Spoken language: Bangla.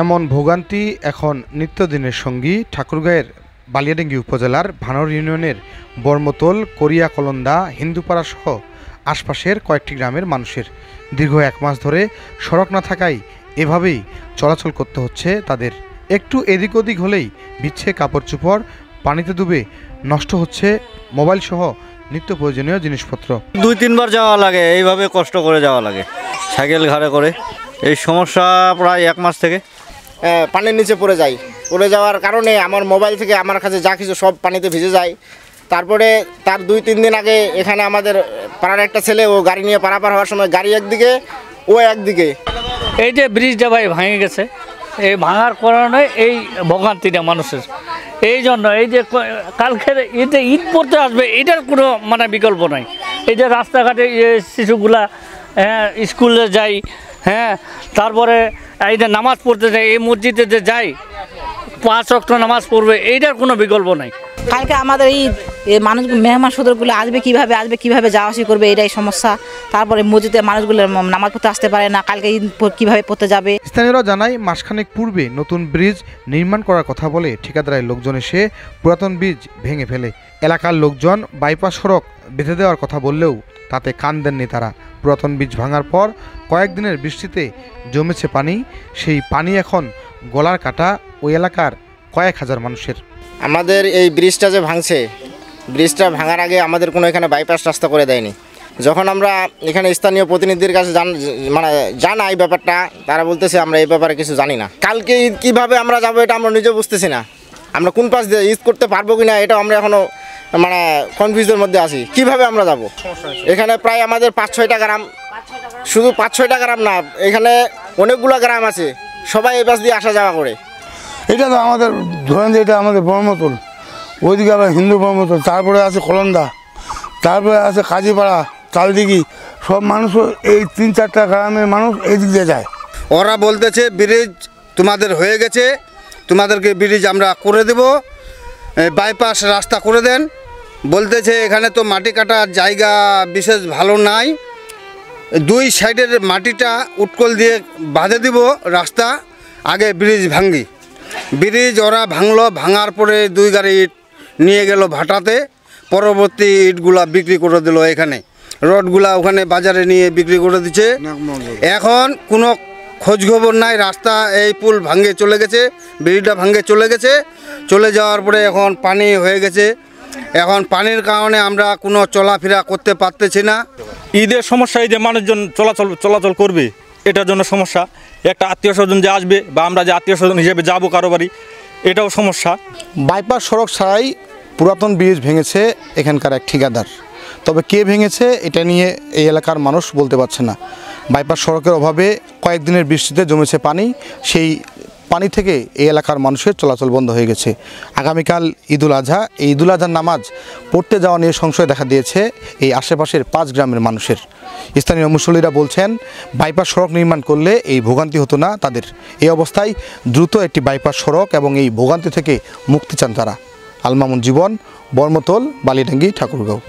এমন ভোগান্তি এখন নিত্যদিনের সঙ্গী ঠাকুরগাঁয়ের বালিয়াডাঙ্গি উপজেলার ভানোর ইউনিয়নের বর্মতল, করিয়াকলন্দা, হিন্দুপাড়া সহ আশপাশের কয়েকটি গ্রামের মানুষের। দীর্ঘ এক মাস ধরে সড়ক না থাকায় এভাবেই চলাচল করতে হচ্ছে তাদের। একটু এদিক ওদিক হলেই বিচ্ছে কাপড় চোপড়, পানিতে ডুবে নষ্ট হচ্ছে মোবাইল সহ নিত্য প্রয়োজনীয় জিনিসপত্র। 2-3 বার যাওয়া লাগে, এইভাবে কষ্ট করে যাওয়া লাগে সাইকেল ঘাড়ে করে। এই সমস্যা প্রায় 1 মাস থেকে। পানির নিচে পড়ে যাওয়ার কারণে আমার মোবাইল থেকে আমার কাছে যা কিছু সব পানিতে ভিজে যায়। তারপরে তার 2-3 দিন আগে এখানে আমাদের পাড়ার একটা ছেলে, ও গাড়ি নিয়ে পারাপার হওয়ার সময় গাড়ি একদিকে, ও একদিকে। এই যে ব্রিজটা ভাই ভেঙে গেছে, এই ভাঙার কারণে এই ভোগান্তিটা মানুষের। এই জন্য এই যে কালকের এতে ঈদ পড়তে আসবে, এটার কোনো বিকল্প নাই। এই যে রাস্তাঘাটে শিশুগুলা স্কুলে যায়, তারপরে এই যে নামাজ পড়তে যায়, এই মসজিদে যে যায় 5 ওয়াক্ত নামাজ পড়বে, এইটার কোনো বিকল্প নাই। কালকে আমাদের এই মানুষ মেহমান সদরগুলো আসবে কিভাবে যাওয়া আসা করবে, এটাই সমস্যা। তারপরে মসজিদে মানুষগুলো নামাজ পড়তে আসতে পারে না, কালকে ঈদ কিভাবে পড়তে যাবে। স্থানীয়রা জানায়, মাসখানেক পূর্বে নতুন ব্রিজ নির্মাণ করার কথা বলে ঠিকাদারের লোকজন এসে পুরাতন ব্রিজ ভেঙে ফেলে। এলাকার লোকজন বাইপাস সড়ক বেঁধে দেওয়ার কথা বললেও তাতে কান দেননি তারা। পুরাতন ব্রিজ ভাঙার পর কয়েকদিনের বৃষ্টিতে জমেছে পানি, সেই পানি এখন গলার কাটা ওই এলাকার কয়েক হাজার মানুষের। আমাদের এই ব্রিজটা যে ভাঙছে, ব্রিজটা ভাঙার আগে আমাদের কোনো এখানে বাইপাস রাস্তা করে দেয়নি। যখন আমরা এখানে স্থানীয় প্রতিনিধির কাছে জানাই ব্যাপারটা, তারা বলতেছে আমরা এই ব্যাপারে কিছু জানি না। কালকে ঈদ কীভাবে আমরা যাবো এটা আমরা নিজে বুঝতেছি না। আমরা কোন পাশ দিয়ে ঈদ করতে পারবো কি না এটা আমরা এখনও কনফিউজের মধ্যে আছি। কিভাবে আমরা যাব? এখানে প্রায় আমাদের 5-6টা গ্রাম, শুধু 5-6টা গ্রাম না, এখানে অনেকগুলো গ্রাম আছে, সবাই এই পাশ দিয়ে আসা যাওয়া করে। এটা তো আমাদের ধরেন যে এটা আমাদের বর্মতল, ওইদিকে আবার হিন্দু বর্মতল, তারপরে আছে কলন্দা, তারপরে আছে কাজীপাড়া, চালদিঘি, সব মানুষ এই 3-4টা গ্রামের মানুষ এই দিক দিয়ে যায়। ওরা বলতেছে ব্রিজ তোমাদের হয়ে গেছে, তোমাদেরকে ব্রিজ আমরা করে দেব, বাইপাস রাস্তা করে দেন। বলতেছে এখানে তো মাটি কাটার জায়গা বিশেষ ভালো নাই, 2 সাইডের মাটিটা উৎকল দিয়ে বাঁধে দিব রাস্তা, আগে ব্রিজ ভাঙি। ব্রিজ ওরা ভাঙলো, ভাঙার পরে 2 গাড়ি ইট নিয়ে গেল ভাটাতে, পরবর্তী ইটগুলা বিক্রি করে দিল এখানে, রডগুলা ওখানে বাজারে নিয়ে বিক্রি করে দিচ্ছে। এখন কোনো খোঁজখবর নাই, রাস্তা এই পুল ভাঙে চলে গেছে, ব্রিজটা ভাঙে চলে গেছে, চলে যাওয়ার পরে এখন পানি হয়ে গেছে। এখন পানির কারণে আমরা কোনো চলাফেরা করতে পারতেছি না। ঈদের সমস্যা, এই যে মানুষজন চলাচল করবে, এটার জন্য সমস্যা। একটা আত্মীয় স্বজন যে আসবে বা আমরা যে আত্মীয় স্বজন হিসেবে যাবো কারো বাড়ি, এটাও সমস্যা। বাইপাস সড়ক ছাড়াই পুরাতন ব্রিজ ভেঙেছে এখানকার এক ঠিকাদার, তবে কে ভেঙেছে এটা নিয়ে এই এলাকার মানুষ বলতে পারছে না। বাইপাস সড়কের অভাবে কয়েকদিনের বৃষ্টিতে জমেছে পানি, সেই পানি থেকে এই এলাকার মানুষের চলাচল বন্ধ হয়ে গেছে। আগামীকাল ঈদুল আজহা, এই ঈদুল আজহার নামাজ পড়তে যাওয়া নিয়ে সংশয় দেখা দিয়েছে এই আশেপাশের 5 গ্রামের মানুষের। স্থানীয় মুসল্লিরা বলছেন, বাইপাস সড়ক নির্মাণ করলে এই ভোগান্তি হতো না তাদের। এই অবস্থায় দ্রুত একটি বাইপাস সড়ক এবং এই ভোগান্তি থেকে মুক্তি চান তারা। আল মামুন জীবন, বর্মতল, বালিয়াডাঙ্গি, ঠাকুরগাঁও।